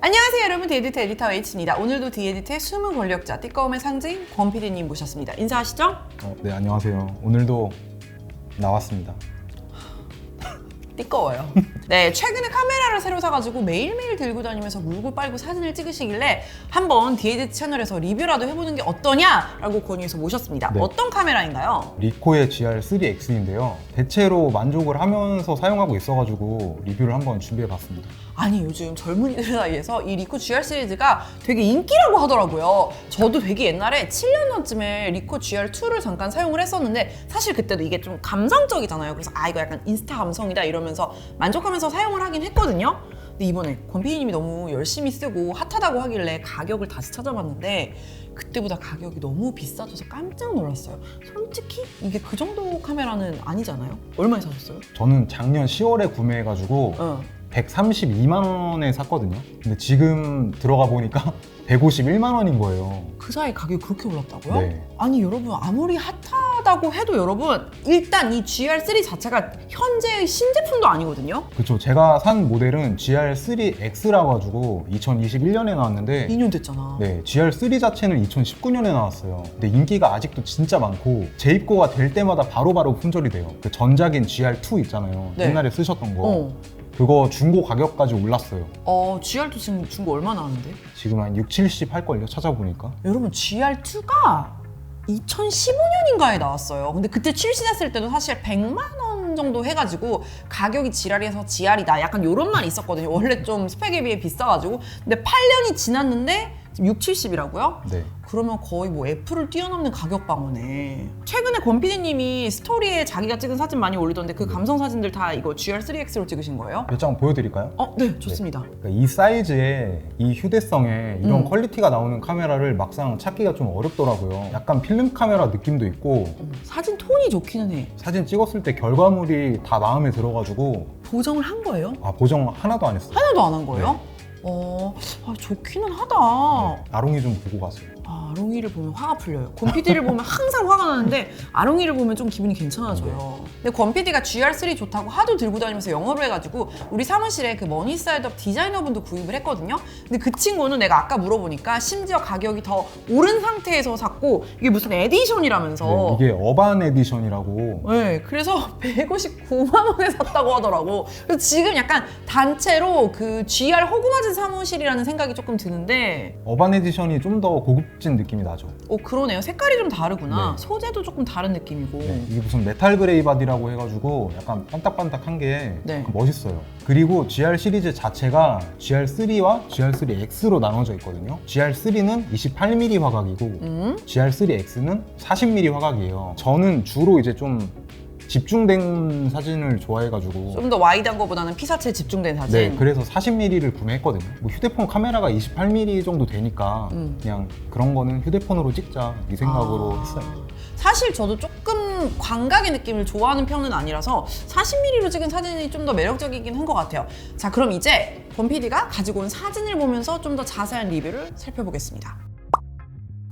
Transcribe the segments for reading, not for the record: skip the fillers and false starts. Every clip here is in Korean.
안녕하세요 여러분, 디에디트 에디터 H입니다. 오늘도 디에디트의 숨은 권력자, 띠꺼움의 상징 권 PD님 모셨습니다. 인사하시죠? 네, 안녕하세요. 오늘도 나왔습니다. 띠꺼워요. 네, 최근에 카메라를 새로 사가지고 매일매일 들고 다니면서 물고 빨고 사진을 찍으시길래 한번 디에디트 채널에서 리뷰라도 해보는 게 어떠냐라고 권유해서 모셨습니다. 네. 어떤 카메라인가요? 리코의 GR3X인데요. 대체로 만족을 하면서 사용하고 있어가지고 리뷰를 한번 준비해봤습니다. 아니, 요즘 젊은이들 사이에서 이 리코 GR 시리즈가 되게 인기라고 하더라고요. 저도 되게 옛날에 7년 전쯤에 리코 GR2를 잠깐 사용을 했었는데 사실 그때도 이게 좀 감성적이잖아요. 그래서 이거 약간 인스타 감성이다 이러면서 만족하면서 사용을 하긴 했거든요. 근데 이번에 권 PD님이 너무 열심히 쓰고 핫하다고 하길래 가격을 다시 찾아봤는데 그때보다 가격이 너무 비싸져서 깜짝 놀랐어요. 솔직히 이게 그 정도 카메라는 아니잖아요. 얼마에 사셨어요? 저는 작년 10월에 구매해가지고 132만 원에 샀거든요. 근데 지금 들어가 보니까 151만 원인 거예요. 그 사이 가격이 그렇게 올랐다고요? 네. 아니 여러분, 아무리 핫하다고 해도 여러분 일단 이 GR3 자체가 현재의 신제품도 아니거든요? 그쵸. 제가 산 모델은 GR3X라고 가지고 2021년에 나왔는데 2년 됐잖아. 네, GR3 자체는 2019년에 나왔어요. 근데 인기가 아직도 진짜 많고 재입고가 될 때마다 바로바로 품절이 돼요. 그 전작인 GR2 있잖아요. 네. 옛날에 쓰셨던 거. 그거 중고 가격까지 올랐어요. GR2 지금 중고 얼마나 하는데? 지금 한 6, 70 할걸요? 찾아보니까. 여러분, GR2가 2015년인가에 나왔어요. 근데 그때 출시됐을 때도 사실 100만 원 정도 해가지고 가격이 지랄이어서 GR이다 약간 이런 말이 있었거든요. 원래 좀 스펙에 비해 비싸가지고. 근데 8년이 지났는데 지금 6, 70이라고요? 네. 그러면 거의 뭐 애플을 뛰어넘는 가격 방어네. 최근에 권 PD님이 스토리에 자기가 찍은 사진 많이 올리던데 그 감성 사진들 다 이거 GR3X로 찍으신 거예요? 몇 장 보여드릴까요? 네, 좋습니다. 그러니까 이 사이즈에 이 휴대성에 이런 퀄리티가 나오는 카메라를 막상 찾기가 좀 어렵더라고요. 약간 필름 카메라 느낌도 있고 사진 톤이 좋기는 해. 사진 찍었을 때 결과물이 다 마음에 들어가지고 보정을 한 거예요? 보정 하나도 안 했어요. 하나도 안 한 거예요? 좋기는 하다. 아롱이 좀 보고 갔어요. 아롱이를 보면 화가 풀려요. 권 PD를 보면 항상 화가 나는데 아롱이를 보면 좀 기분이 괜찮아져요. 근데 권 PD가 GR3 좋다고 하도 들고 다니면서 영어로 해가지고 우리 사무실에 그 머니사이드업 디자이너분도 구입을 했거든요. 근데 그 친구는 내가 아까 물어보니까 심지어 가격이 더 오른 상태에서 샀고 이게 무슨 에디션이라면서. 네, 이게 어반 에디션이라고. 네, 그래서 159만 원에 샀다고 하더라고. 그래서 지금 약간 단체로 그 GR 허구맞은 사무실이라는 생각이 조금 드는데. 어반 에디션이 좀 더 고급진 느낌이 나죠. 그러네요. 색깔이 좀 다르구나. 네. 소재도 조금 다른 느낌이고. 네, 이게 무슨 메탈 그레이 바디라고 해가지고 약간 반딱반딱한 게 네. 멋있어요. 그리고 GR 시리즈 자체가 GR3와 GR3X로 나눠져 있거든요. GR3는 28mm 화각이고 GR3X는 40mm 화각이에요. 저는 주로 이제 좀 집중된 사진을 좋아해가지고 좀 더 와이드한 것보다는 피사체에 집중된 사진. 네, 그래서 40mm를 구매했거든요. 뭐 휴대폰 카메라가 28mm 정도 되니까 그냥 그런 거는 휴대폰으로 찍자 이 생각으로 했어요. 사실 저도 조금 광각의 느낌을 좋아하는 편은 아니라서 40mm로 찍은 사진이 좀 더 매력적이긴 한 것 같아요. 자, 그럼 이제 권 PD가 가지고 온 사진을 보면서 좀 더 자세한 리뷰를 살펴보겠습니다.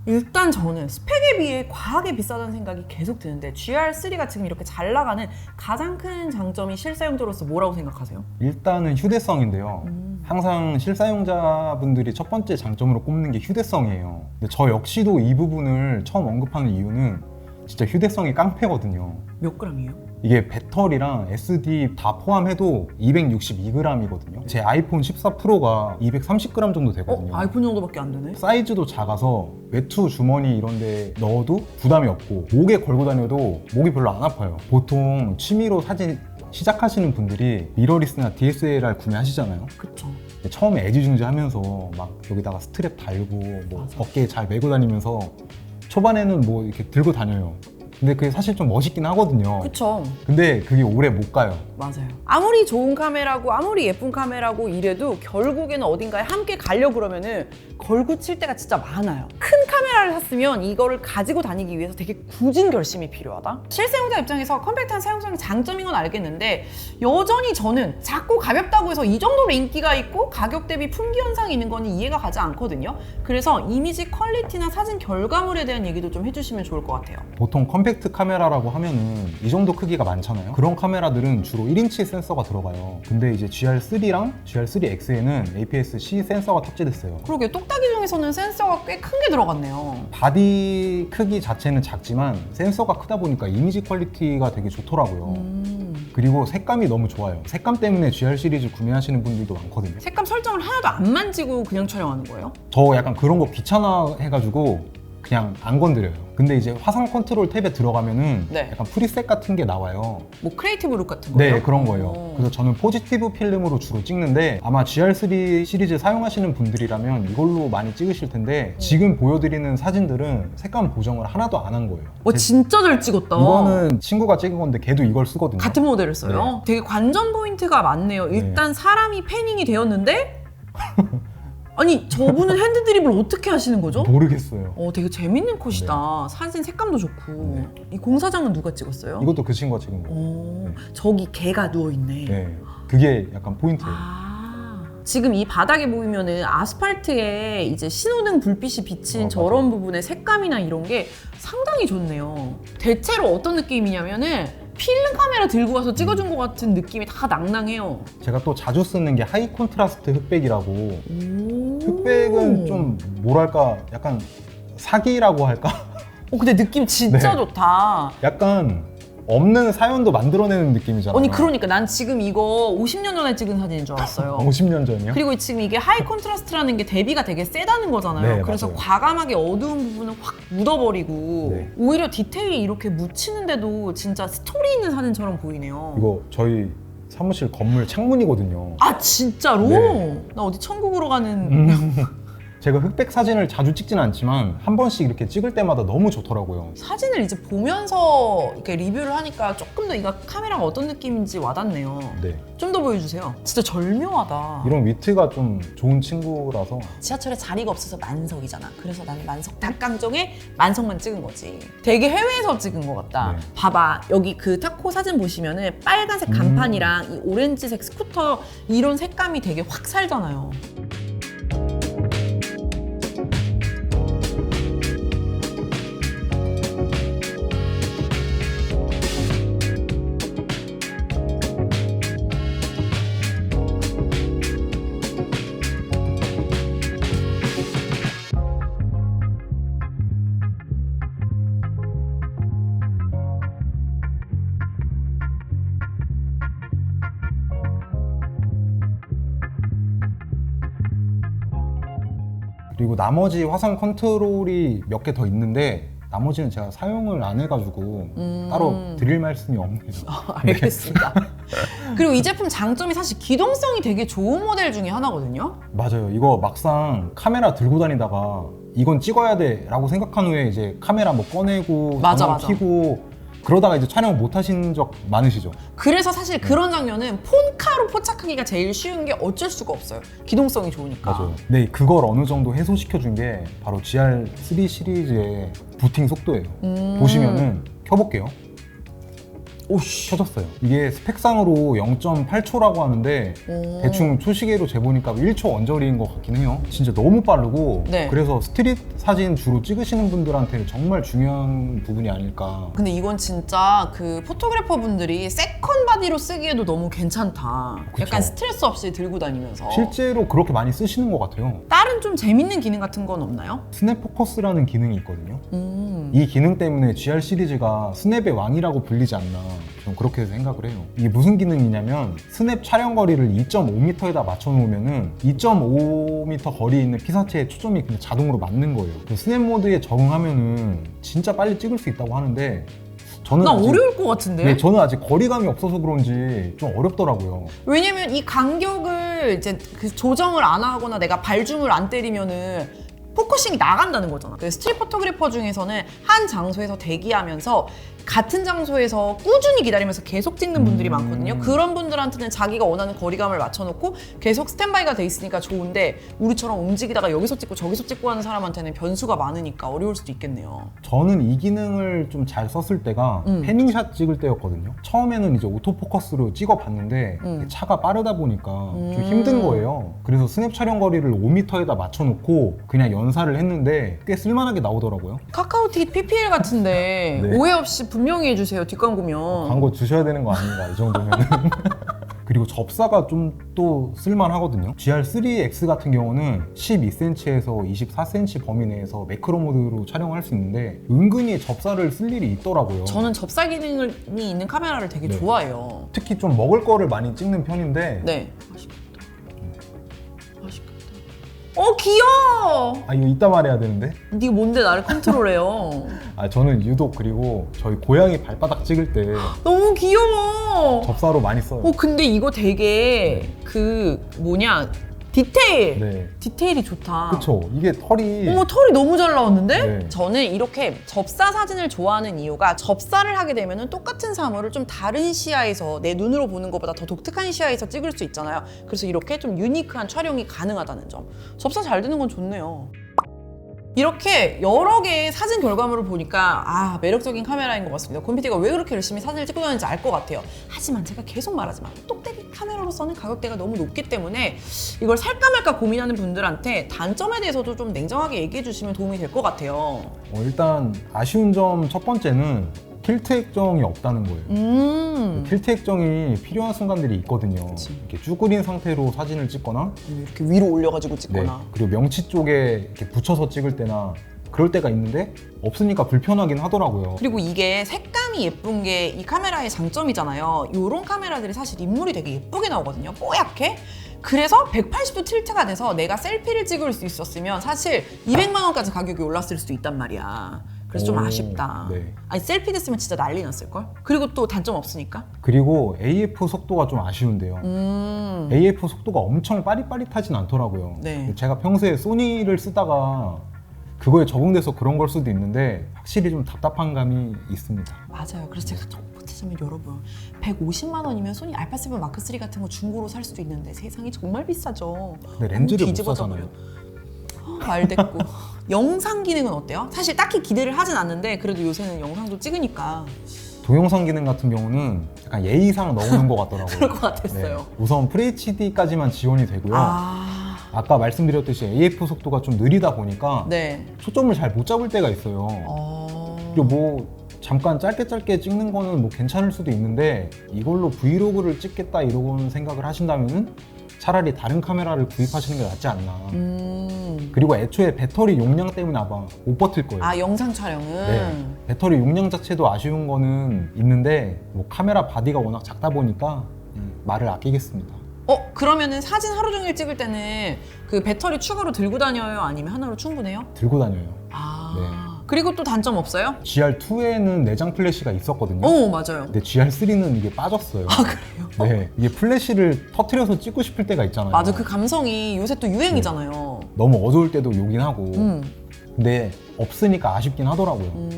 일단 저는 스펙에 비해 과하게 비싸다는 생각이 계속 드는데 GR3가 지금 이렇게 잘 나가는 가장 큰 장점이 실사용자로서 뭐라고 생각하세요? 일단은 휴대성인데요. 항상 실사용자분들이 첫 번째 장점으로 꼽는 게 휴대성이에요. 근데 저 역시도 이 부분을 처음 언급하는 이유는 진짜 휴대성이 깡패거든요. 몇 g이에요? 이게 배터리랑 SD 다 포함해도 262g이거든요. 제 아이폰 14 프로가 230g 정도 되거든요. 아이폰 정도밖에 안 되네? 사이즈도 작아서 외투 주머니 이런 데 넣어도 부담이 없고 목에 걸고 다녀도 목이 별로 안 아파요. 보통 취미로 사진 시작하시는 분들이 미러리스나 DSLR 구매하시잖아요. 그쵸. 처음에 애지중지하면서 막 여기다가 스트랩 달고 뭐 어깨에 잘 메고 다니면서 초반에는 뭐 이렇게 들고 다녀요. 근데 그게 사실 좀 멋있긴 하거든요. 그쵸. 근데 그게 오래 못 가요. 맞아요. 아무리 좋은 카메라고 아무리 예쁜 카메라고 이래도 결국에는 어딘가에 함께 가려고 그러면은 걸고 칠 때가 진짜 많아요. 큰 카메라를 샀으면 이거를 가지고 다니기 위해서 되게 굳은 결심이 필요하다. 실사용자 입장에서 컴팩트한 사용성이 장점인 건 알겠는데 여전히 저는 작고 가볍다고 해서 이 정도로 인기가 있고 가격 대비 품귀 현상이 있는 거는 이해가 가지 않거든요. 그래서 이미지 퀄리티나 사진 결과물에 대한 얘기도 좀 해주시면 좋을 것 같아요. 보통 컴팩트 카메라라고 하면은 이 정도 크기가 많잖아요. 그런 카메라들은 주로 1인치 센서가 들어가요. 근데 이제 GR3랑 GR3X에는 APS-C 센서가 탑재됐어요. 그러게 똑딱이 중에서는 센서가 꽤 큰 게 들어갔네요. 바디 크기 자체는 작지만 센서가 크다 보니까 이미지 퀄리티가 되게 좋더라고요. 그리고 색감이 너무 좋아요. 색감 때문에 GR 시리즈 구매하시는 분들도 많거든요. 색감 설정을 하나도 안 만지고 그냥 촬영하는 거예요? 저 약간 그런 거 귀찮아 해가지고 그냥 안 건드려요. 근데 이제 화상 컨트롤 탭에 들어가면은 네. 약간 프리셋 같은 게 나와요. 뭐 크리에이티브 룩 같은 거요? 네, 그런 거예요. 오. 그래서 저는 포지티브 필름으로 주로 찍는데 아마 GR3 시리즈 사용하시는 분들이라면 이걸로 많이 찍으실 텐데 지금 보여드리는 사진들은 색감 보정을 하나도 안 한 거예요. 와 진짜 잘 찍었다. 이거는 친구가 찍은 건데 걔도 이걸 쓰거든요. 같은 모델을 써요? 되게 관전 포인트가 많네요. 일단 사람이 패닝이 되었는데 아니 저분은 핸드 드립을 어떻게 하시는 거죠? 모르겠어요. 되게 재밌는 컷이다. 사진 색감도 좋고. 이 공사장은 누가 찍었어요? 이것도 그 친구가 찍은 거예요. 오, 저기 개가 누워있네. 네, 그게 약간 포인트예요. 지금 이 바닥에 보이면은 아스팔트에 이제 신호등 불빛이 비친 저런 부분의 색감이나 이런 게 상당히 좋네요. 대체로 어떤 느낌이냐면은 필름 카메라 들고 와서 찍어준 것 같은 느낌이 다 낭낭해요. 제가 또 자주 쓰는 게 하이 콘트라스트 흑백이라고. 오. 흑백은 좀 뭐랄까 약간 사기라고 할까? 근데 느낌 진짜 네. 좋다. 약간 없는 사연도 만들어내는 느낌이잖아요. 아니 그러니까 난 지금 이거 50년 전에 찍은 사진인 줄 알았어요. 50년 전이요? 그리고 지금 이게 하이 콘트라스트라는 게 대비가 되게 세다는 거잖아요. 네, 그래서 맞아요. 과감하게 어두운 부분을 확 묻어버리고 네. 오히려 디테일이 이렇게 묻히는데도 진짜 스토리 있는 사진처럼 보이네요. 이거 저희 사무실 건물 창문이거든요. 아 진짜로? 네. 나 어디 천국으로 가는 제가 흑백 사진을 자주 찍지는 않지만 한 번씩 이렇게 찍을 때마다 너무 좋더라고요. 사진을 이제 보면서 이렇게 리뷰를 하니까 조금 더 이거 카메라가 어떤 느낌인지 와닿네요. 네. 좀 더 보여주세요. 진짜 절묘하다. 이런 위트가 좀 좋은 친구라서 지하철에 자리가 없어서 만석이잖아. 그래서 나는 만석 닭강정에 만석만 찍은 거지. 되게 해외에서 찍은 것 같다. 네. 봐봐. 여기 그 타코 사진 보시면은 빨간색 간판이랑 이 오렌지색 스쿠터 이런 색감이 되게 확 살잖아요. 그리고 나머지 화상 컨트롤이 몇 개 더 있는데 나머지는 제가 사용을 안 해가지고 따로 드릴 말씀이 없네요. 알겠습니다. 그리고 이 제품 장점이 사실 기동성이 되게 좋은 모델 중에 하나거든요. 맞아요. 이거 막상 카메라 들고 다니다가 이건 찍어야 돼 라고 생각한 후에 이제 카메라 뭐 꺼내고 맞아, 전화 맞아. 켜고 그러다가 이제 촬영 못 하신 적 많으시죠? 그래서 사실 그런 장면은 폰카로 포착하기가 제일 쉬운 게 어쩔 수가 없어요. 기동성이 좋으니까. 맞아요. 네, 그걸 어느 정도 해소시켜 준 게 바로 GR3 시리즈의 부팅 속도예요. 보시면은 켜볼게요. 오씨. 켜졌어요. 이게 스펙상으로 0.8초라고 하는데 대충 초시계로 재보니까 1초 언저리인 것 같긴 해요. 진짜 너무 빠르고 네. 그래서 스트릿 사진 주로 찍으시는 분들한테 정말 중요한 부분이 아닐까. 근데 이건 진짜 그 포토그래퍼 분들이 세컨 바디로 쓰기에도 너무 괜찮다. 그쵸. 약간 스트레스 없이 들고 다니면서. 실제로 그렇게 많이 쓰시는 것 같아요. 다른 좀 재밌는 기능 같은 건 없나요? 스냅 포커스라는 기능이 있거든요. 이 기능 때문에 GR 시리즈가 스냅의 왕이라고 불리지 않나 좀 그렇게 생각을 해요. 이게 무슨 기능이냐면 스냅 촬영 거리를 2.5m에다 맞춰 놓으면은 2.5m 거리에 있는 피사체에 초점이 그냥 자동으로 맞는 거예요. 그 스냅 모드에 적응하면은 진짜 빨리 찍을 수 있다고 하는데 저는 나 아직- 어려울 것 같은데? 네, 저는 아직 거리감이 없어서 그런지 좀 어렵더라고요. 왜냐면 이 간격을 이제 그 조정을 안 하거나 내가 발줌을 안 때리면은 포커싱이 나간다는 거잖아. 그 스트릿 포토그래퍼 중에서는 한 장소에서 대기하면서 같은 장소에서 꾸준히 기다리면서 계속 찍는 분들이 많거든요. 그런 분들한테는 자기가 원하는 거리감을 맞춰놓고 계속 스탠바이가 돼 있으니까 좋은데, 우리처럼 움직이다가 여기서 찍고 저기서 찍고 하는 사람한테는 변수가 많으니까 어려울 수도 있겠네요. 저는 이 기능을 좀 잘 썼을 때가 패닝샷 찍을 때였거든요. 처음에는 이제 오토포커스로 찍어봤는데 차가 빠르다 보니까 좀 힘든 거예요. 그래서 스냅 촬영 거리를 5m에다 맞춰놓고 그냥 연사를 했는데 꽤 쓸만하게 나오더라고요. 카카오틱 PPL 같은데 네. 오해 없이 분명히 해주세요. 뒷광고면. 광고 주셔야 되는 거 아닌가, 이 정도면. 그리고 접사가 좀 또 쓸만하거든요. GR3X 같은 경우는 12cm에서 24cm 범위 내에서 매크로 모드로 촬영할 수 있는데 은근히 접사를 쓸 일이 있더라고요. 저는 접사 기능이 있는 카메라를 되게 네. 좋아해요. 특히 좀 먹을 거를 많이 찍는 편인데 네. 맛있겠다. 맛있겠다. 귀여워! 아, 이거 이따 말해야 되는데. 네가 뭔데 나를 컨트롤해요. 아, 저는 유독 그리고 저희 고양이 발바닥 찍을 때 너무 귀여워. 접사로 많이 써요. 근데 이거 되게 디테일. 네. 디테일이 좋다. 그쵸. 이게 털이 어머, 털이 너무 잘 나왔는데? 네. 저는 이렇게 접사 사진을 좋아하는 이유가, 접사를 하게 되면 똑같은 사물을 좀 다른 시야에서, 내 눈으로 보는 것보다 더 독특한 시야에서 찍을 수 있잖아요. 그래서 이렇게 좀 유니크한 촬영이 가능하다는 점. 접사 잘 되는 건 좋네요. 이렇게 여러 개의 사진 결과물을 보니까 매력적인 카메라인 것 같습니다. 곰피디가 왜 그렇게 열심히 사진을 찍고 다니는지 알 것 같아요. 하지만 제가 계속 말하지만 똑딱이 카메라로서는 가격대가 너무 높기 때문에 이걸 살까 말까 고민하는 분들한테 단점에 대해서도 좀 냉정하게 얘기해 주시면 도움이 될 것 같아요. 일단 아쉬운 점 첫 번째는 틸트 액정이 없다는 거예요. 틸트 액정이 필요한 순간들이 있거든요. 그치. 이렇게 쭈그린 상태로 사진을 찍거나 이렇게 위로 올려가지고 네, 찍거나. 그리고 명치 쪽에 이렇게 붙여서 찍을 때나 그럴 때가 있는데 없으니까 불편하긴 하더라고요. 그리고 이게 색감이 예쁜 게 이 카메라의 장점이잖아요. 이런 카메라들이 사실 인물이 되게 예쁘게 나오거든요. 뽀얗게. 그래서 180도 틸트가 돼서 내가 셀피를 찍을 수 있었으면 사실 200만 원까지 가격이 올랐을 수도 있단 말이야. 그래서 좀 오, 아쉽다. 네. 아니, 셀피 됐으면 진짜 난리 났을걸? 그리고 또 단점 없으니까? 그리고 AF 속도가 좀 아쉬운데요. AF 속도가 엄청 빠릿빠릿하진 않더라고요. 네. 제가 평소에 소니를 쓰다가 그거에 적응돼서 그런 걸 수도 있는데 확실히 좀 답답한 감이 있습니다. 맞아요. 그래서 제가 좀 보태자면 여러분, 150만 원이면 소니 알파7 마크3 같은 거 중고로 살 수도 있는데 세상이 정말 비싸죠. 근데 렌즈를 못 뒤집어져 사잖아요. 말 됐고. 영상 기능은 어때요? 사실 딱히 기대를 하진 않는데 그래도 요새는 영상도 찍으니까 동영상 기능 같은 경우는 약간 예의상 넣어놓은 것 같더라고요. 그럴 것 같았어요. 우선 FHD까지만 지원이 되고요. 아까 말씀드렸듯이 AF 속도가 좀 느리다 보니까 네. 초점을 잘 못 잡을 때가 있어요. 그리고 뭐 잠깐 짧게 찍는 거는 뭐 괜찮을 수도 있는데 이걸로 브이로그를 찍겠다 이런 생각을 하신다면은 차라리 다른 카메라를 구입하시는 게 낫지 않나. 그리고 애초에 배터리 용량 때문에 아마 못 버틸 거예요. 영상 촬영은? 네. 배터리 용량 자체도 아쉬운 거는 있는데 뭐 카메라 바디가 워낙 작다 보니까 말을 아끼겠습니다. 그러면은 사진 하루 종일 찍을 때는 그 배터리 추가로 들고 다녀요? 아니면 하나로 충분해요? 들고 다녀요. 네. 그리고 또 단점 없어요? GR2에는 내장 플래시가 있었거든요. 맞아요. 근데 GR3는 이게 빠졌어요. 그래요? 네, 이게 플래시를 터트려서 찍고 싶을 때가 있잖아요. 맞아, 그 감성이 요새 또 유행이잖아요. 너무 어두울 때도 요긴 하고 음. 근데 없으니까 아쉽긴 하더라고요.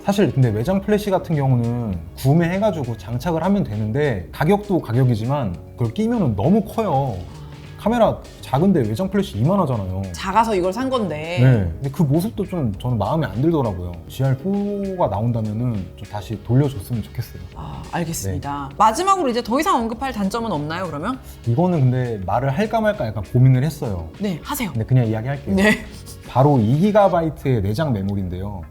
사실 근데 외장 플래시 같은 경우는 구매해가지고 장착을 하면 되는데 가격도 가격이지만 그걸 끼면 너무 커요. 카메라 작은데 외장 플래시 이만하잖아요. 작아서 이걸 산 건데. 네. 근데 그 모습도 좀 저는 마음에 안 들더라고요. GR4가 나온다면은 좀 다시 돌려줬으면 좋겠어요. 알겠습니다. 마지막으로 이제 더 이상 언급할 단점은 없나요, 그러면? 이거는 근데 말을 할까 말까 약간 고민을 했어요. 네, 하세요. 근데 그냥 이야기할게요. 네. 바로 2GB의 내장 메모리인데요.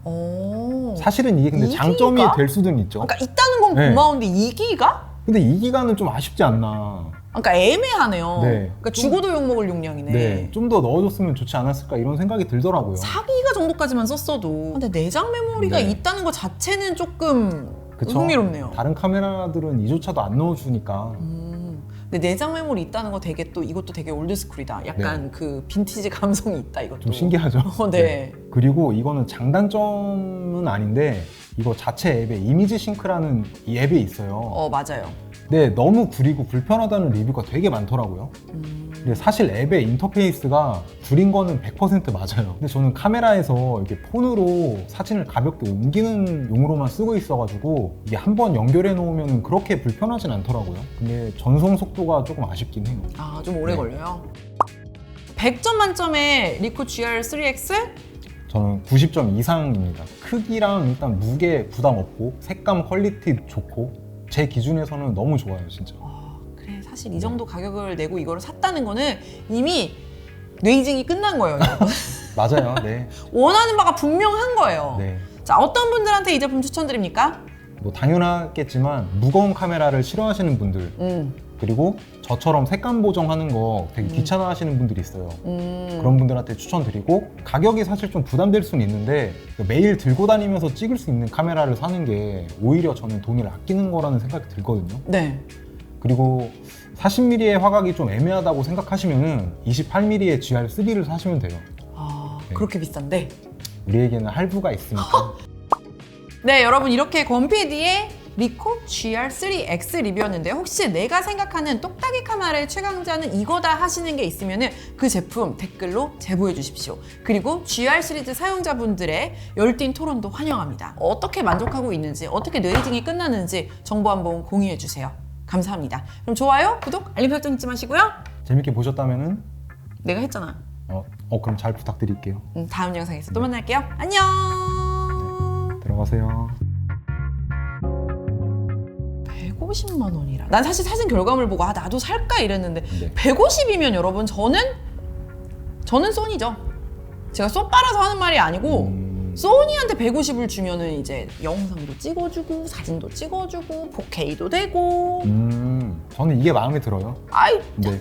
사실은 이게 근데 2GB? 장점이 될 수도 있죠. 그러니까 있다는 건 네. 고마운데 2기가? 근데 2기가는 좀 아쉽지 않나. 그러니까 애매하네요. 네. 그러니까 죽어도 욕먹을 용량이네. 네. 좀 더 넣어줬으면 좋지 않았을까 이런 생각이 들더라고요. 4기가 정도까지만 썼어도. 근데 내장 메모리가 네. 있다는 것 자체는 조금 그쵸? 흥미롭네요. 다른 카메라들은 이조차도 안 넣어주니까. 근데 내장 메모리 있다는 거 되게 또 이것도 되게 올드스쿨이다. 약간 그 빈티지 감성이 있다, 이것도. 좀 신기하죠? 네. 그리고 이거는 장단점은 아닌데 이거 자체 앱에 이미지 싱크라는 이 앱이 있어요. 맞아요. 네, 너무 구리고 불편하다는 리뷰가 되게 많더라고요. 근데 사실 앱의 인터페이스가 구린 거는 100% 맞아요. 근데 저는 카메라에서 이렇게 폰으로 사진을 가볍게 옮기는 용으로만 쓰고 있어가지고 이게 한번 연결해 놓으면 그렇게 불편하진 않더라고요. 근데 전송 속도가 조금 아쉽긴 해요. 아, 좀 오래 네. 걸려요. 100점 만점에 리코 GR3X? 저는 90점 이상입니다. 크기랑 일단 무게 부담 없고 색감 퀄리티 좋고 제 기준에서는 너무 좋아요, 진짜. 그래, 사실 이 정도 가격을 내고 이거를 샀다는 거는 이미 뇌이징이 끝난 거예요. 여러분. 맞아요, 네. 원하는 바가 분명한 거예요. 네. 자, 어떤 분들한테 이 제품 추천드립니까? 뭐 당연하겠지만 무거운 카메라를 싫어하시는 분들 그리고 저처럼 색감 보정하는 거 되게 귀찮아하시는 분들이 있어요. 그런 분들한테 추천드리고 가격이 사실 좀 부담될 수는 있는데 매일 들고 다니면서 찍을 수 있는 카메라를 사는 게 오히려 저는 돈을 아끼는 거라는 생각이 들거든요. 네. 그리고 40mm의 화각이 좀 애매하다고 생각하시면은 28mm의 GR3를 사시면 돼요. 아, 네. 그렇게 비싼데? 우리에게는 할부가 있으니까. 네, 여러분 이렇게 권PD의 리코 GR3X 리뷰였는데요. 혹시 내가 생각하는 똑딱이 카메라의 최강자는 이거다 하시는 게 있으면 그 제품 댓글로 제보해 주십시오. 그리고 GR 시리즈 사용자분들의 열띤 토론도 환영합니다. 어떻게 만족하고 있는지, 어떻게 뇌이징이 끝나는지 정보 한번 공유해 주세요. 감사합니다. 그럼 좋아요, 구독, 알림 설정 잊지 마시고요. 재밌게 보셨다면은 내가 했잖아. 그럼 잘 부탁드릴게요. 다음 영상에서 또 만날게요. 안녕. 들어가세요. 150만 원이라. 난 사실 사진 결과물 보고 나도 살까 이랬는데 네. 150이면 여러분 저는 소니죠. 제가 쏘빠라서 하는 말이 아니고 소니한테 150을 주면은 이제 영상도 찍어주고 사진도 찍어주고 4K도 되고 저는 이게 마음에 들어요. 아이 네.